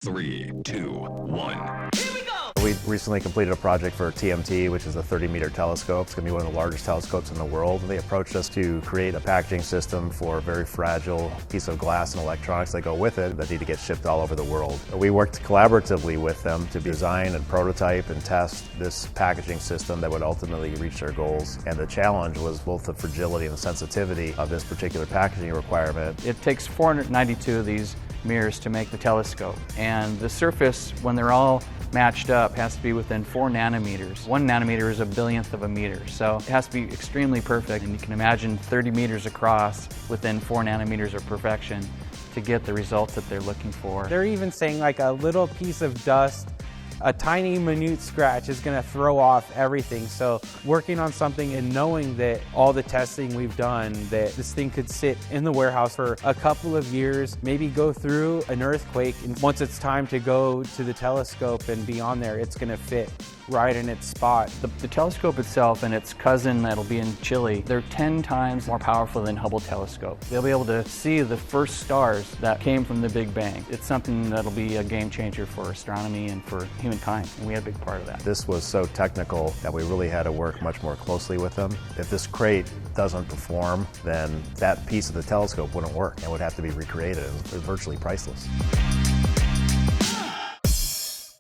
3, 2, 1. We recently completed a project for TMT, which is a 30-meter telescope. It's going to be one of the largest telescopes in the world. They approached us to create a packaging system for a very fragile piece of glass and electronics that go with it that need to get shipped all over the world. We worked collaboratively with them to design and prototype and test this packaging system that would ultimately reach their goals. And the challenge was both the fragility and the sensitivity of this particular packaging requirement. It takes 492 of these mirrors to make the telescope, and the surface, when they're all matched up, has to be within 4 nanometers. 1 nanometer is a billionth of a meter, so it has to be extremely perfect, and you can imagine 30 meters across within 4 nanometers of perfection to get the results that they're looking for. They're even saying like a little piece of dust, a tiny minute scratch is going to throw off everything. So working on something and knowing that all the testing we've done, that this thing could sit in the warehouse for a couple of years, maybe go through an earthquake, and once it's time to go to the telescope and be on there, it's going to fit right in its spot. The telescope itself and its cousin that'll be in Chile, they're 10 times more powerful than Hubble telescope. They'll be able to see the first stars that came from the Big Bang. It's something that'll be a game changer for astronomy and for humankind, and we had a big part of that. This was so technical that we really had to work much more closely with them. If this crate doesn't perform, then that piece of the telescope wouldn't work and would have to be recreated. It was virtually priceless.